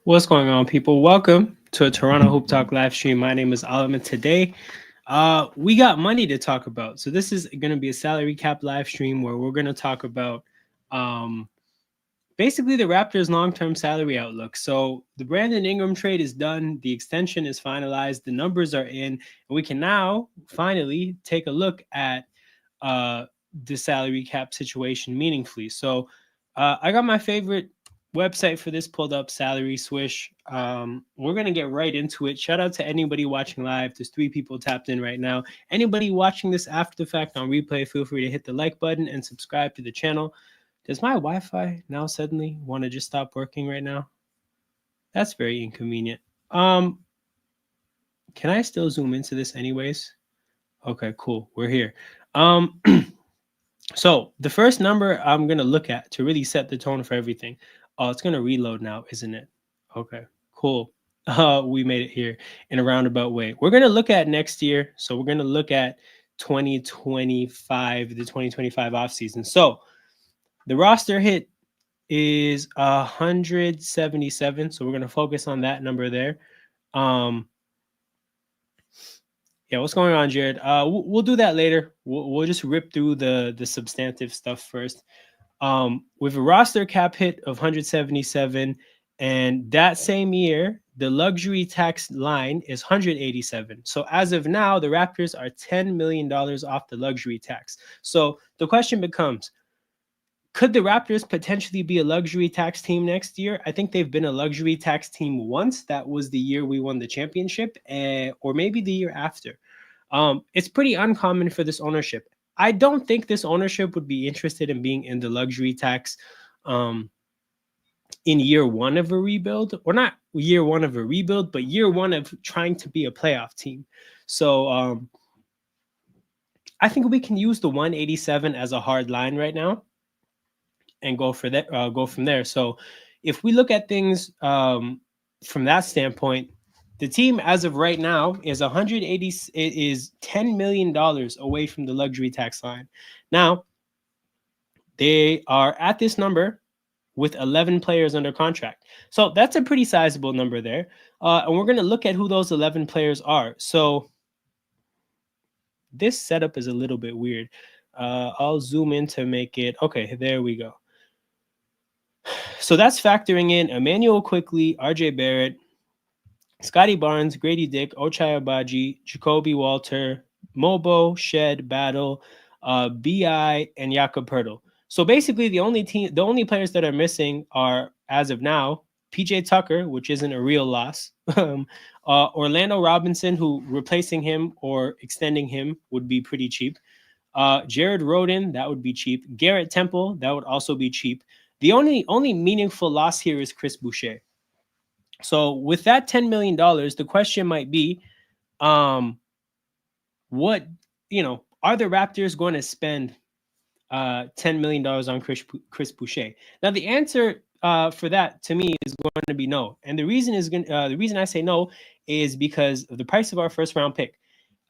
What's going on, people? Welcome to a Toronto Hoop Talk live stream. My name is Alam, and today we got money to talk about. So this is going to be a salary cap live stream where we're going to talk about um, basically the Raptors' long-term salary outlook. So the Brandon Ingram trade is done, the extension is finalized, the numbers are in, and we can now finally take a look at uh, the salary cap situation meaningfully. So I got my favorite website for this pulled up, Salary Swish. We're gonna get right into it. Shout out to anybody watching live. There's 3 people tapped in right now. Anybody watching this after the fact on replay, feel free to hit the like button and subscribe to the channel. Does my Wi-Fi now suddenly want to just stop working right now? That's very inconvenient. Can I still zoom into this anyways? Okay, cool. We're here. Um, so the first number I'm gonna look at to really set the tone for everything. Oh, it's gonna reload now, isn't it? Okay, cool. We made it here in a roundabout way. We're gonna look at next year. So we're gonna look at 2025, the 2025 offseason. So the roster hit is 177. So we're gonna focus on that number there. Um, yeah, what's going on, Jared? We'll do that later. We'll just rip through the substantive stuff first. With a roster cap hit of 177, and that same year, the luxury tax line is 187. So as of now, the Raptors are $10 million off the luxury tax. So the question becomes, could the Raptors potentially be a luxury tax team next year? I think they've been a luxury tax team once. That was the year we won the championship, or maybe the year after. It's pretty uncommon for this ownership. I don't think this ownership would be interested in being in the luxury tax um, in year one of a rebuild, or not year one of a rebuild, but year one of trying to be a playoff team. So I think we can use the 187 as a hard line right now and go for that. Go from there. So if we look at things from that standpoint, the team as of right now is 180 is $10 million away from the luxury tax line. Now they are at this number with 11 players under contract. So that's a pretty sizable number there. And we're going to look at who those 11 players are. So this setup is a little bit weird. I'll zoom in to make it. Okay, there we go. So that's factoring in Emmanuel Quickley, RJ Barrett, Scotty Barnes, Grady Dick, Ochai Agbaji, Jacoby Walter, Mobo, Shed, Battle, Bi, and Jakob Pertl. So basically, the only players that are missing are, as of now, PJ Tucker, which isn't a real loss. Orlando Robinson, who replacing him or extending him would be pretty cheap. Jared Rhoden, that would be cheap. Garrett Temple, that would also be cheap. The only meaningful loss here is Chris Boucher. So with that $10 million, the question might be, what, are the Raptors going to spend $10 million on Chris Boucher? Now, the answer for that to me is going to be no. And the reason I say no is because of the price of our first round pick.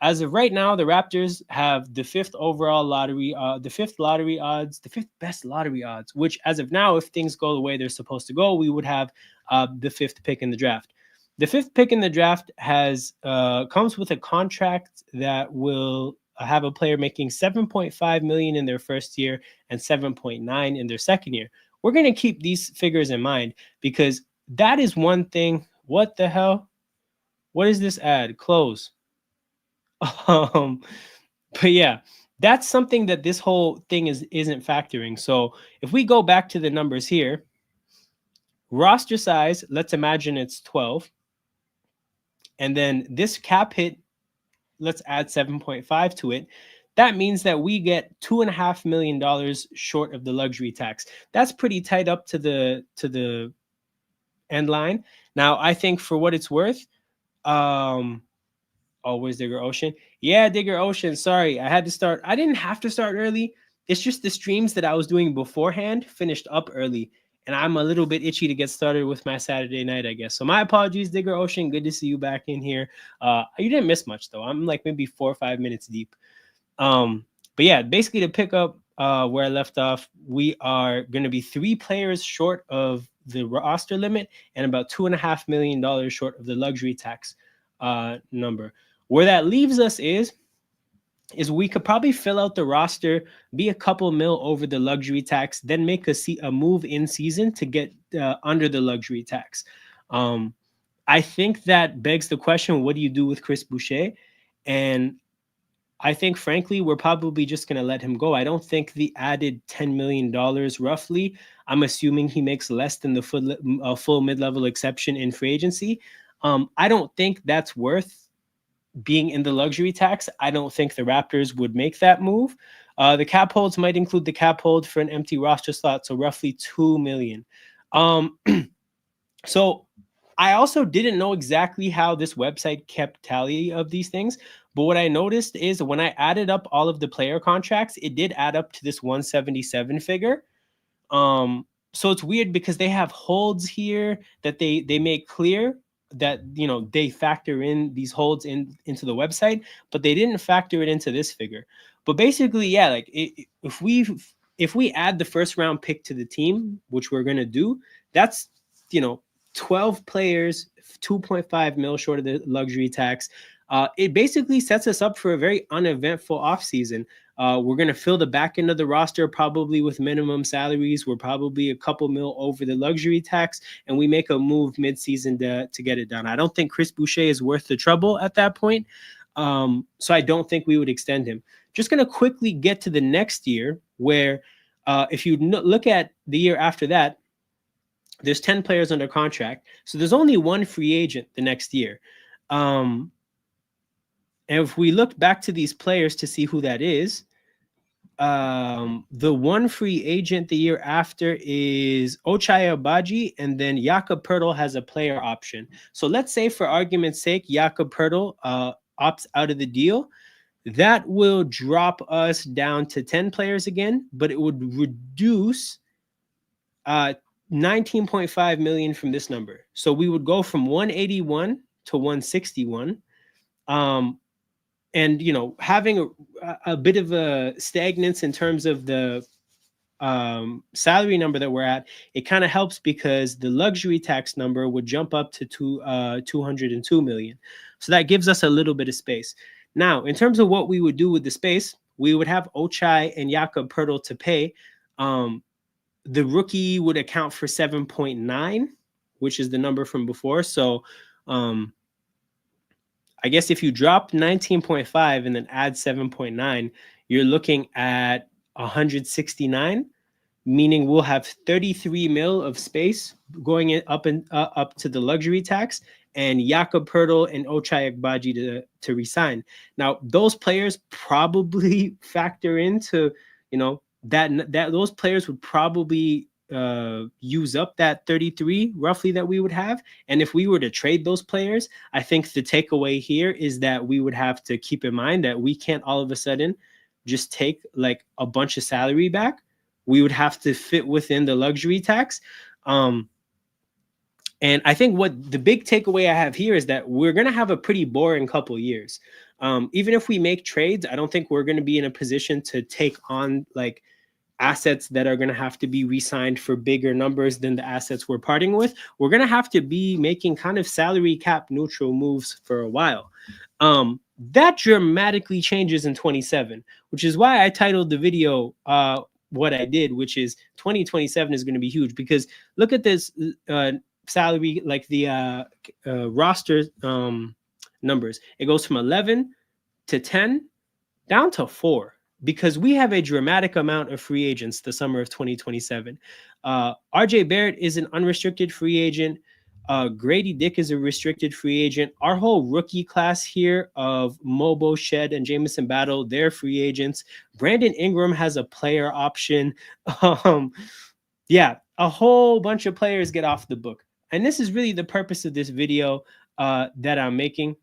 As of right now, the Raptors have the fifth overall lottery, the fifth best lottery odds, which as of now, if things go the way they're supposed to go, we would have the fifth pick in the draft. The fifth pick in the draft comes with a contract that will have a player making $7.5 million in their first year and $7.9 in their second year. We're going to keep these figures in mind because that is one thing. What the hell? What is this ad? Close. But yeah, that's something that this whole thing isn't factoring. So if we go back to the numbers here, roster size, let's imagine it's 12. And then this cap hit, let's add 7.5 to it. That means that we get $2.5 million short of the luxury tax. That's pretty tight up to the end line. Now, I think for what it's worth, always Digger Ocean. Yeah, Digger Ocean. Sorry, I didn't have to start early. It's just the streams that I was doing beforehand finished up early. And I'm a little bit itchy to get started with my Saturday night, I guess. So my apologies, Digger Ocean. Good to see you back in here. You didn't miss much, though. I'm like maybe 4 or 5 minutes deep. But yeah, basically to pick up where I left off, we are going to be 3 players short of the roster limit and about $2.5 million short of the luxury tax number. Where that leaves us is we could probably fill out the roster, be a couple mil over the luxury tax, then make a move in season to get under the luxury tax. I think that begs the question, what do you do with Chris Boucher? And I think, frankly, we're probably just going to let him go. I don't think the added $10 million roughly, I'm assuming he makes less than the full mid-level exception in free agency. I don't think that's worth being in the luxury tax. I don't think the Raptors would make that move. The cap holds might include the cap hold for an empty roster slot, so roughly $2 million. So I also didn't know exactly how this website kept tally of these things, but what I noticed is when I added up all of the player contracts, it did add up to this 177 figure. So it's weird because they have holds here that they make clear that, you know, they factor in these holds into the website, but they didn't factor it into this figure. But basically, yeah, like if we add the first round pick to the team, which we're gonna do, that's, you know, 12 players, 2.5 mil short of the luxury tax. It basically sets us up for a very uneventful offseason. We're going to fill the back end of the roster probably with minimum salaries. We're probably a couple mil over the luxury tax, and we make a move midseason to get it done. I don't think Chris Boucher is worth the trouble at that point. So I don't think we would extend him. Just going to quickly get to the next year where if you look at the year after that, there's 10 players under contract. So there's only one free agent the next year. And if we look back to these players to see who that is, the one free agent the year after is Ochai Agbaji, and then Jakob Poeltl has a player option. So let's say, for argument's sake, Jakob Poeltl opts out of the deal. That will drop us down to 10 players again, but it would reduce 19.5 million from this number. So we would go from 181 to 161. And, you know, having a bit of a stagnance in terms of the salary number that we're at, it kind of helps because the luxury tax number would jump up to 202 million. So that gives us a little bit of space. Now, in terms of what we would do with the space, we would have Ochai and Jakob Poeltl to pay. The rookie would account for 7.9, which is the number from before. So I guess if you drop 19.5 and then add 7.9, you're looking at 169, meaning we'll have 33 mil of space going up to the luxury tax, and Jakob Poeltl and Ochai Agbaji to resign. Now, those players probably factor into, you know, that those players would probably use up that 33 roughly that we would have. And if we were to trade those players, I think the takeaway here is that we would have to keep in mind that we can't all of a sudden just take like a bunch of salary back. We would have to fit within the luxury tax. And I think what the big takeaway I have here is that we're going to have a pretty boring couple years. Even if we make trades, I don't think we're going to be in a position to take on like assets that are going to have to be re-signed for bigger numbers than the assets we're parting with. We're going to have to be making kind of salary cap neutral moves for a while. That dramatically changes in 27, which is why I titled the video what I did, which is 2027 is going to be huge, because look at this salary, like the roster numbers. It goes from 11 to 10 down to 4. Because we have a dramatic amount of free agents the summer of 2027. RJ Barrett is an unrestricted free agent. Grady Dick is a restricted free agent. Our whole rookie class here of Mobo, Shed, and Jamison Battle, they're free agents. Brandon Ingram has a player option. Yeah, a whole bunch of players get off the book. And this is really the purpose of this video that I'm making.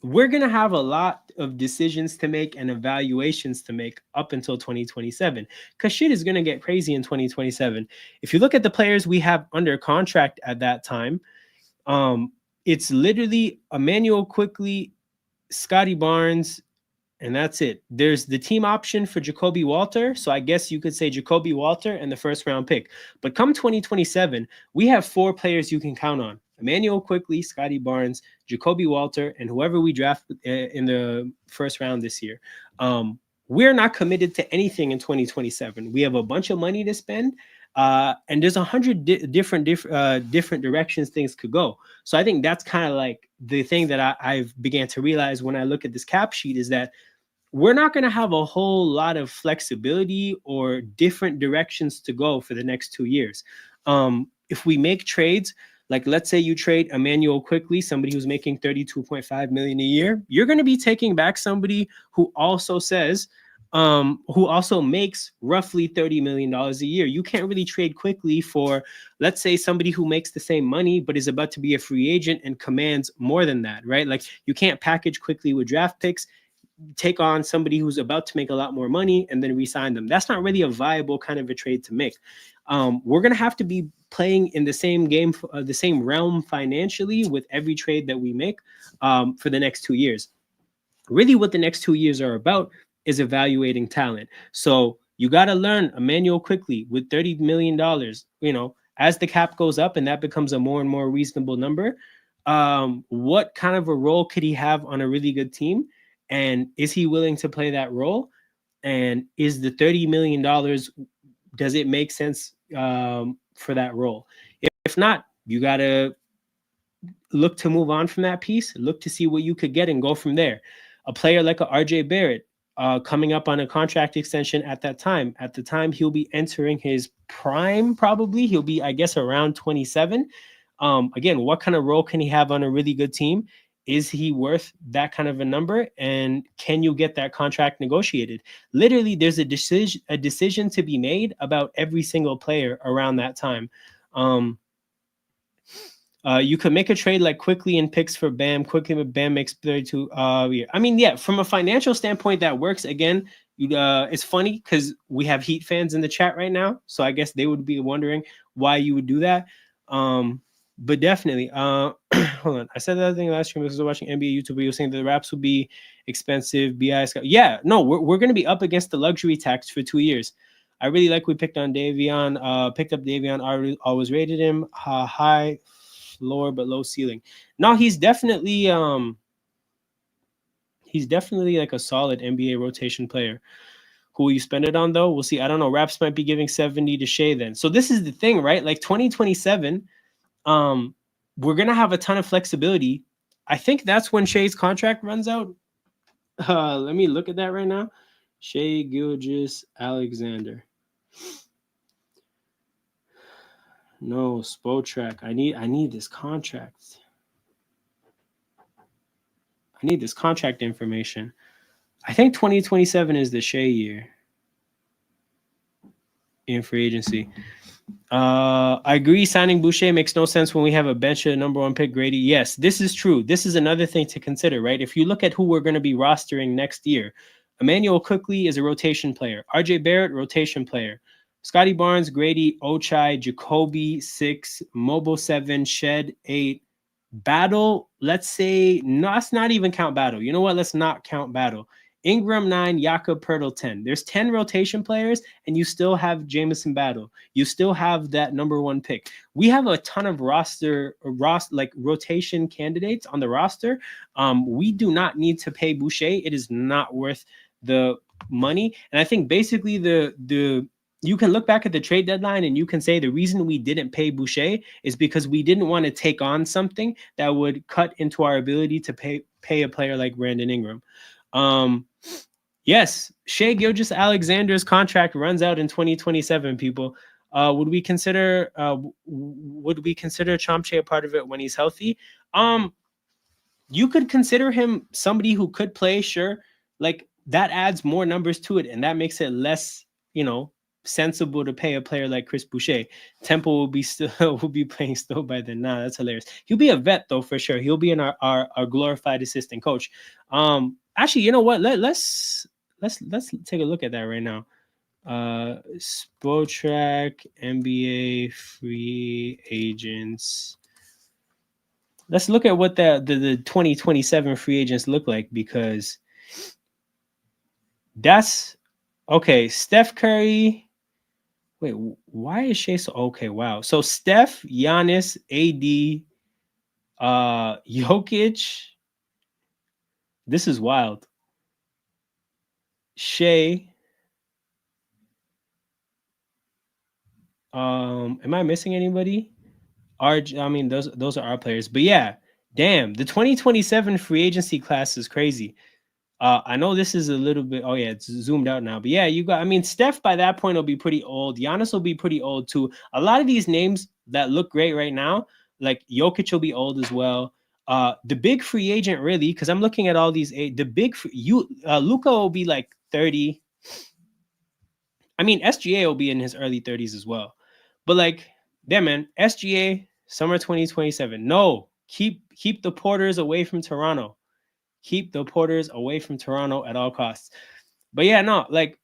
We're going to have a lot of decisions to make and evaluations to make up until 2027, because shit is going to get crazy in 2027. If you look at the players we have under contract at that time, it's literally Immanuel Quickley, Scotty Barnes, and that's it. There's the team option for Jacoby Walter. So I guess you could say Jacoby Walter and the first round pick. But come 2027, we have 4 players you can count on: Emmanuel Quickly, Scotty Barnes, Jacoby Walter, and whoever we draft in the first round this year. We're not committed to anything in 2027. We have a bunch of money to spend, and there's 100 different directions things could go. So I think that's kind of like the thing that I've began to realize when I look at this cap sheet, is that we're not going to have a whole lot of flexibility or different directions to go for the next 2 years. If we make trades, like let's say you trade Emmanuel Quickly, somebody who's making $32.5 million a year, you're going to be taking back somebody who also makes roughly $30 million a year. You can't really trade Quickly for, let's say, somebody who makes the same money but is about to be a free agent and commands more than that, right? Like you can't package Quickly with draft picks, take on somebody who's about to make a lot more money and then re-sign them. That's not really a viable kind of a trade to make. We're going to have to be playing in the same game, the same realm financially with every trade that we make for the next 2 years. Really what the next 2 years are about is evaluating talent. So you got to learn Emmanuel Quickly with $30 million, as the cap goes up and that becomes a more and more reasonable number. What kind of a role could he have on a really good team? And is he willing to play that role? And is the $30 million, does it make sense for that role? If not, you got to look to move on from that piece, look to see what you could get and go from there. A player like a RJ Barrett, coming up on a contract extension at that time. At the time, he'll be entering his prime, probably. He'll be, I guess, around 27. Again, what kind of role can he have on a really good team? Is he worth that kind of a number? And can you get that contract negotiated? Literally, there's a decision to be made about every single player around that time. You could make a trade like Quickly and picks for Bam. Quickly with Bam makes 32. Yeah. I mean, yeah, from a financial standpoint, that works. Again, it's funny because we have Heat fans in the chat right now, so I guess they would be wondering why you would do that. But definitely, hold on. I said the other thing last stream because I was watching NBA YouTube. You were saying that the Raps would be expensive. Yeah, no, we're going to be up against the luxury tax for 2 years. I really like we picked on Davion. Picked up Davion. Always rated him high floor but low ceiling. No, he's definitely like a solid NBA rotation player. Who will you spend it on though? We'll see. I don't know. Raps might be giving 70 to Shea then. So this is the thing, right? Like 2027, we're gonna have a ton of flexibility. I think that's when Shea's contract runs out. Let me look at that right now. Shea Gilgeous-Alexander. No, Spotrac. I need this contract. I need this contract information. I think 2027 is the Shea year in free agency. I agree. Signing Boucher makes no sense when we have a bench of number 1 pick Grady. Yes, this is true. This is another thing to consider, right? If you look at who we're going to be rostering next year, Emmanuel Quickly is a rotation player. RJ Barrett, rotation player. Scotty Barnes, Grady, Ochai, Jacoby, 6, Mobile 7, Shed 8, Battle. Let's say, no, let's not even count Battle. You know what? Let's not count Battle. Ingram 9, Jakob Poeltl 10. There's 10 rotation players, and you still have Jamison Battle. You still have that number 1 pick. We have a ton of rotation candidates on the roster. We do not need to pay Boucher. It is not worth the money. And I think basically you can look back at the trade deadline and you can say the reason we didn't pay Boucher is because we didn't want to take on something that would cut into our ability to pay a player like Brandon Ingram. Yes, Shea Gilgeous-Alexander's contract runs out in 2027, people. Would we consider Chomche a part of it when he's healthy? You could consider him somebody who could play, sure. Like that adds more numbers to it, and that makes it less, sensible to pay a player like Chris Boucher. Temple will be playing still by then. Nah, that's hilarious. He'll be a vet though for sure. He'll be in our glorified assistant coach. Actually, you know what? Let's take a look at that right now. Spotrac NBA free agents. Let's look at what the 2027 free agents look like, because That's okay. Steph Curry. Wait, why is Shea so okay? Wow. So Steph, Giannis, AD, Jokic. This is wild. Shea. Am I missing anybody? I mean, those are our players. But yeah, damn, the 2027 free agency class is crazy. I know this is a little bit. Oh yeah, it's zoomed out now. But yeah, you got. I mean, Steph by that point will be pretty old. Giannis will be pretty old too. A lot of these names that look great right now, like Jokic will be old as well. The big free agent really, because I'm looking at all these. The big Luka will be like 30. I mean, SGA will be in his early 30s as well. But like, yeah, man, SGA summer 2027. No, keep the Porters away from Toronto. Keep the Porters away from Toronto at all costs. But yeah, no, like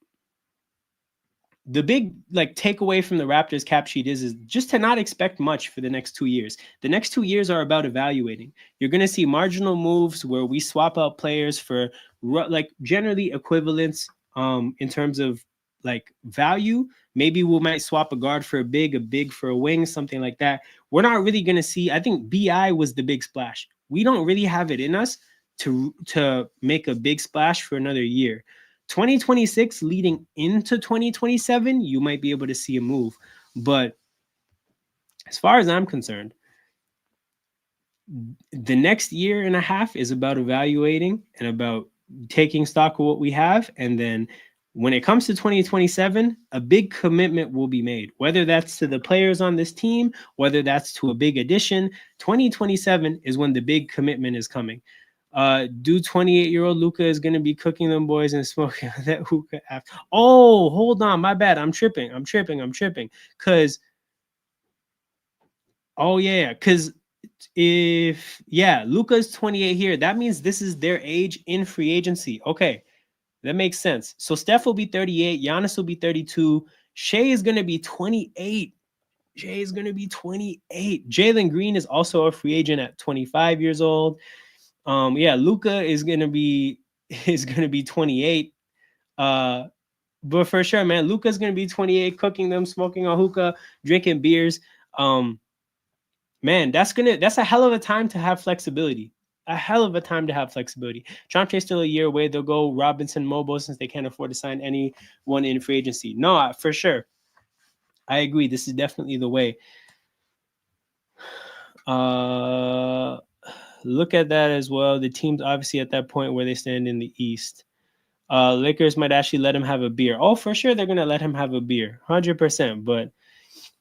the big like takeaway from the Raptors cap sheet is just to not expect much for the next 2 years. The next 2 years are about evaluating. You're going to see marginal moves where we swap out players for like generally equivalents in terms of like value. Maybe we might swap a guard for a big for a wing, something like that. We're not really going to see. I think BI was the big splash. We don't really have it in us to make a big splash for another year. 2026 leading into 2027, you might be able to see a move. But as far as I'm concerned, the next year and a half is about evaluating and about taking stock of what we have. And then when it comes to 2027, a big commitment will be made, whether that's to the players on this team, whether that's to a big addition. 2027 is when the big commitment is coming. Do 28-year-old Luka is going to be cooking them boys and smoking that hookah after. Oh, hold on, my bad. I'm tripping. Because oh yeah, because if Luka's 28 here, that means this is their age in free agency. Okay, that makes sense. So Steph will be 38, Giannis will be 32, Shea is gonna be 28. Jay is gonna be 28. Jalen Green is also a free agent at 25 years old. Luka is gonna be 28. But for sure, man, Luka's gonna be 28, cooking them, smoking a hookah, drinking beers. Man, that's a hell of a time to have flexibility. A hell of a time to have flexibility. Chauncey's still a year away. They'll go Robinson, Mobo, since they can't afford to sign anyone in free agency. No, for sure. I agree. This is definitely the way. Look at that as well. The team's obviously at that point where they stand in the East. Lakers might actually let him have a beer. Oh, for sure, they're gonna let him have a beer, 100%. But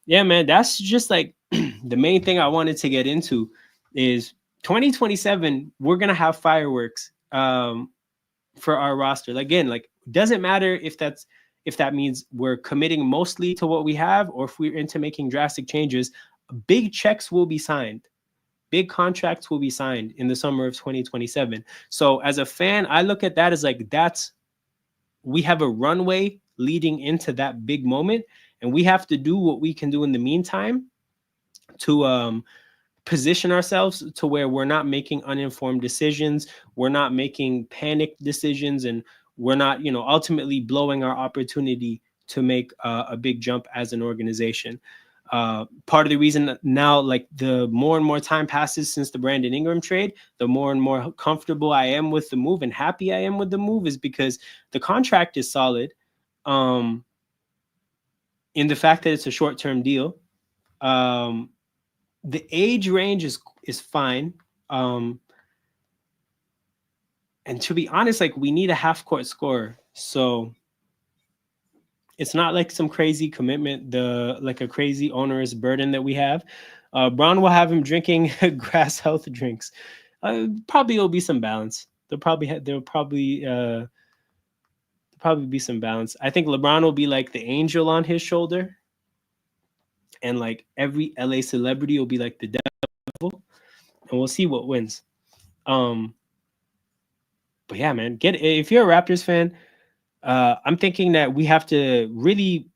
yeah, man, that's just like the main thing I wanted to get into is 2027. We're gonna have fireworks for our roster. Again, like doesn't matter if that means we're committing mostly to what we have or if we're into making drastic changes. Big checks will be signed. Big contracts will be signed in the summer of 2027. So as a fan, I look at that as like we have a runway leading into that big moment, and we have to do what we can do in the meantime to position ourselves to where we're not making uninformed decisions, we're not making panicked decisions, and we're not, ultimately blowing our opportunity to make a big jump as an organization. Part of the reason now, like the more and more time passes since the Brandon Ingram trade, the more and more comfortable I am with the move and happy I am with the move is because the contract is solid. In the fact that it's a short-term deal, the age range is fine. And to be honest, like we need a half-court scorer, so it's not like some crazy commitment, like a crazy onerous burden that we have. Braun will have him drinking grass health drinks. Probably will be some balance. There'll probably be some balance. I think LeBron will be like the angel on his shoulder, and like every LA celebrity will be like the devil, and we'll see what wins. But yeah, man, if you're a Raptors fan, I'm thinking that we have to really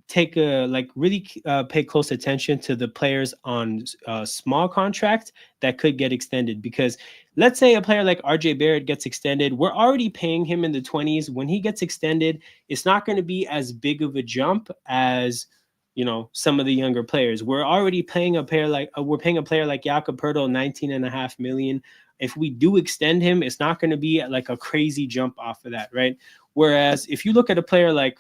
take a like really pay close attention to the players on small contracts that could get extended, because let's say a player like RJ Barrett gets extended, we're already paying him in the 20s. When he gets extended, it's not going to be as big of a jump as, you know, some of the younger players. We're already paying a player like Jakob Poeltl 19.5 million. If we do extend him, it's not going to be like a crazy jump off of that, right? Whereas if you look at a player like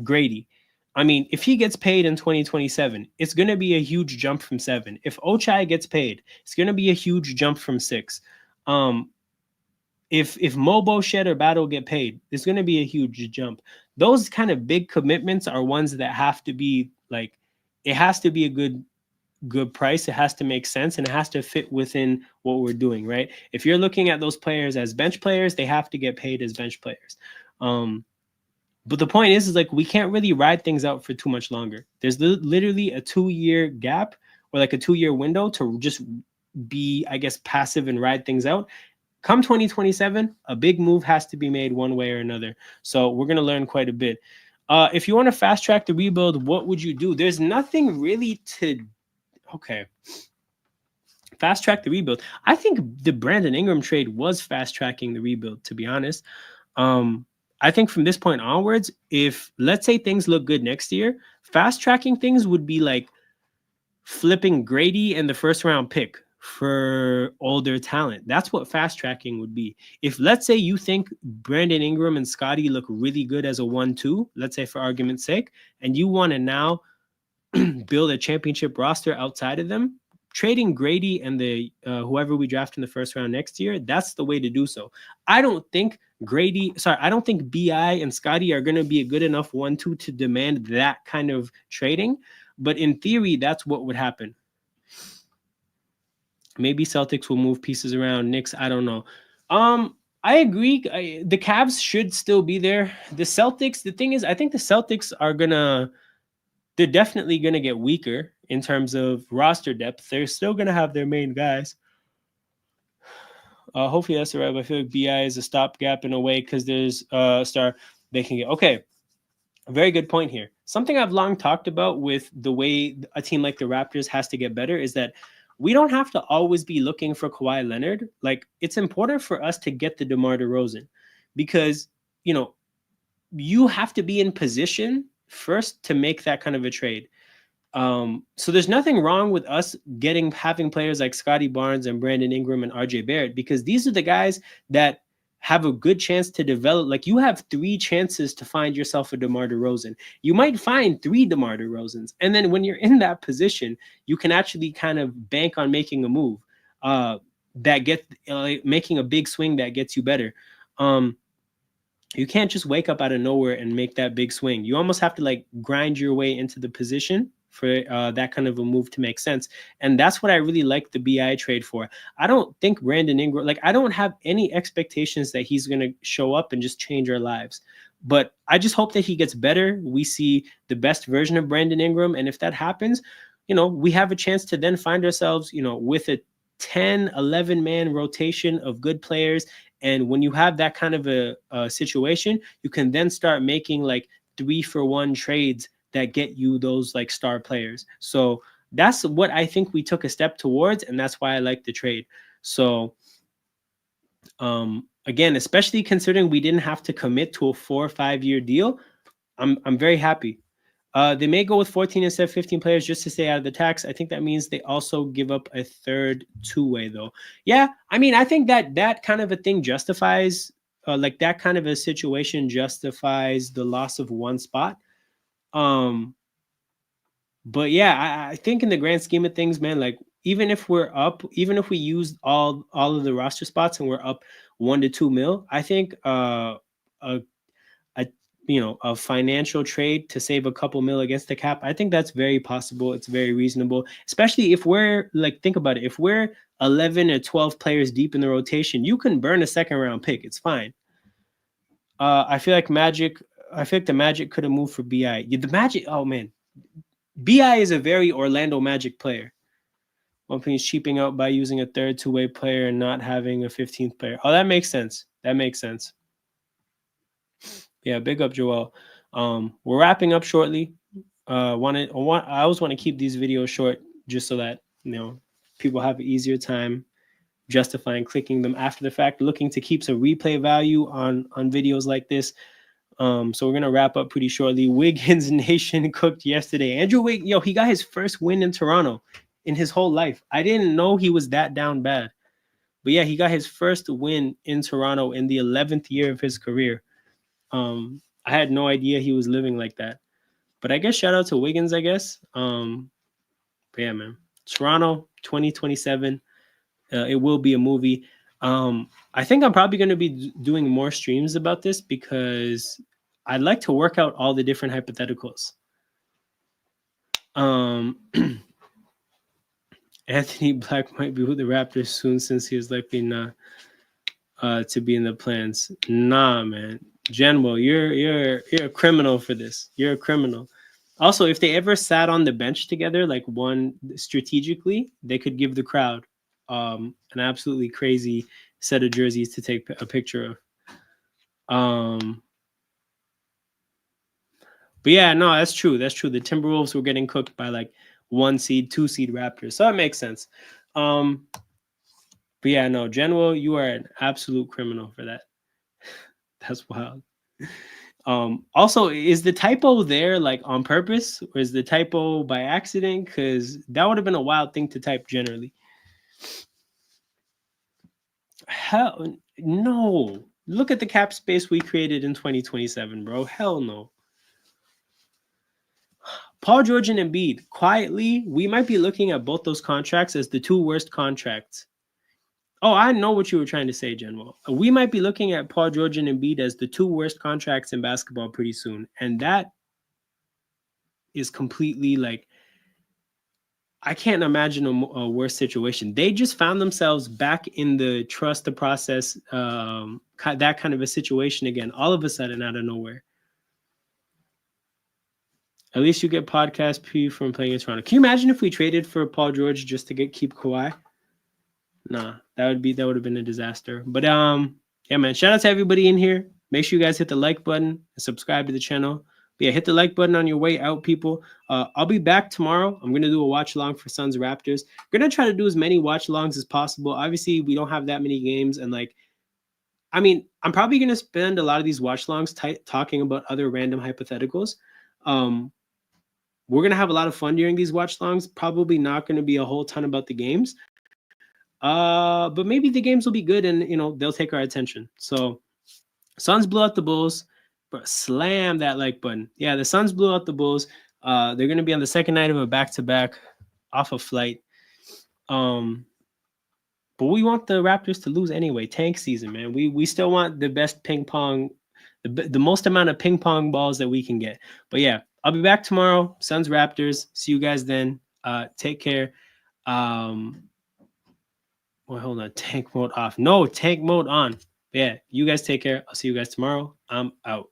Grady, I mean, if he gets paid in 2027, it's going to be a huge jump from 7. If Ochai gets paid, it's going to be a huge jump from 6. If Mobo, Shed, or Battle get paid, it's going to be a huge jump. Those kind of big commitments are ones that have to be like, it has to be a good price. It has to make sense, and it has to fit within what we're doing, right? If you're looking at those players as bench players, they have to get paid as bench players. But the point is like, we can't really ride things out for too much longer. There's literally a 2-year gap, or like a 2-year window to just be, I guess, passive and ride things out. Come 2027, a big move has to be made one way or another. So we're going to learn quite a bit. If you want to fast track the rebuild, what would you do? There's nothing really to... Okay. Fast track the rebuild. I think the Brandon Ingram trade was fast tracking the rebuild, to be honest. I think from this point onwards, if let's say things look good next year, fast tracking things would be like flipping Grady and the first round pick for older talent. That's what fast tracking would be. If let's say you think Brandon Ingram and Scotty look really good as a 1-2, let's say for argument's sake, and you want to now build a championship roster outside of them, trading Grady and the whoever we draft in the first round next year, that's the way to do so. I don't think BI and Scotty are going to be a good enough 1-2 to demand that kind of trading. But in theory, that's what would happen. Maybe Celtics will move pieces around. Knicks, I don't know. I agree. The Cavs should still be there. The Celtics, the thing is, I think the Celtics they're definitely going to get weaker in terms of roster depth. They're still going to have their main guys. Hopefully that's all right. But I feel like BI is a stopgap in a way, because there's a star they can get. Okay, a very good point here. Something I've long talked about with the way a team like the Raptors has to get better is that we don't have to always be looking for Kawhi Leonard. Like, it's important for us to get the DeMar DeRozan, because, you know, you have to be in position first to make that kind of a trade. So there's nothing wrong with us having players like Scotty Barnes and Brandon Ingram and RJ Barrett, because these are the guys that have a good chance to develop. Like, you have 3 chances to find yourself a DeMar DeRozan. You might find 3 DeMar DeRozans. And then when you're in that position, you can actually kind of bank on making a move making a big swing that gets you better. You can't just wake up out of nowhere and make that big swing. You almost have to like grind your way into the position for that kind of a move to make sense. And that's what I really like the BI trade for. I don't think Brandon Ingram, like, I don't have any expectations that he's going to show up and just change our lives. But I just hope that he gets better. We see the best version of Brandon Ingram. And if that happens, you know, we have a chance to then find ourselves, you know, with a 10, 11 man rotation of good players. And when you have that kind of a situation, you can then start making like 3-for-1 trades that get you those like star players. So that's what I think we took a step towards, and that's why I like the trade. So again, especially considering we didn't have to commit to a 4 or 5 year deal, I'm very happy. They may go with 14 instead of 15 players just to stay out of the tax. I think that means they also give up a third 2-way though. Yeah, I mean, I think that kind of a thing justifies, like that kind of a situation justifies the loss of 1 spot. But yeah, I think in the grand scheme of things, man, like even if we're up, even if we use all of the roster spots and we're up 1 to 2 mil, I think a financial trade to save a couple mil against the cap, I think that's very possible. It's very reasonable, especially if we're like, think about it. If we're 11 or 12 players deep in the rotation, you can burn a 2nd round pick. It's fine. I feel like the Magic could have moved for BI. The Magic, oh man. BI is a very Orlando Magic player. One thing is cheaping out by using a third 2-way player and not having a 15th player. Oh, that makes sense. That makes sense. Yeah, big up Joel. We're wrapping up shortly. I always want to keep these videos short just so that people have an easier time justifying clicking them after the fact, looking to keep some replay value on videos like this. So we're gonna wrap up pretty shortly. Wiggins Nation cooked yesterday. Andrew Wiggins, he got his first win in Toronto in his whole life. I didn't know he was that down bad. But yeah, he got his first win in Toronto in the 11th year of his career. I had no idea he was living like that. But I guess shout out to Wiggins, I guess. But yeah, man. Toronto 2027. It will be a movie. I think I'm probably going to be doing more streams about this because I'd like to work out all the different hypotheticals. Anthony Black might be with the Raptors soon since he is likely not to be in the plans. Nah, man. Genwo, you're a criminal for this. You're a criminal. Also, if they ever sat on the bench together, like one strategically, they could give the crowd an absolutely crazy set of jerseys to take a picture of. But yeah, no, that's true. That's true. The Timberwolves were getting cooked by like 1 seed, 2 seed Raptors. So that makes sense. But yeah, no, Genwo, you are an absolute criminal for that. That's wild. Also, is the typo there like on purpose, or is the typo by accident? Because that would have been a wild thing to type generally. Hell no. Look at the cap space we created in 2027, bro. Hell no. Paul George and Embiid, quietly, we might be looking at both those contracts as the 2 worst contracts. Oh, I know what you were trying to say, Genwo. We might be looking at Paul George and Embiid as the 2 worst contracts in basketball pretty soon. And that is completely like, I can't imagine a worse situation. They just found themselves back in the trust the process, that kind of a situation again, all of a sudden out of nowhere. At least you get podcast P from playing in Toronto. Can you imagine if we traded for Paul George just to keep Kawhi? Nah, that would have been a disaster. But yeah, man. Shout out to everybody in here. Make sure you guys hit the like button and subscribe to the channel. But yeah, hit the like button on your way out, people. I'll be back tomorrow. I'm gonna do a watch along for Suns Raptors. We're gonna try to do as many watch alongs as possible. Obviously, we don't have that many games, and like, I mean, I'm probably gonna spend a lot of these watch alongs talking about other random hypotheticals. We're gonna have a lot of fun during these watch alongs. Probably not gonna be a whole ton about the games. But maybe the games will be good and they'll take our attention. So Suns blew out the Bulls, but slam that like button. Yeah, the Suns blew out the Bulls. They're gonna be on the second night of a back-to-back off a flight. But we want the Raptors to lose anyway. Tank season, man. We still want the best ping pong, the most amount of ping pong balls that we can get. But yeah, I'll be back tomorrow. Suns Raptors. See you guys then. Take care. Well, hold on. Tank mode off. No, tank mode on. Yeah, you guys take care. I'll see you guys tomorrow. I'm out.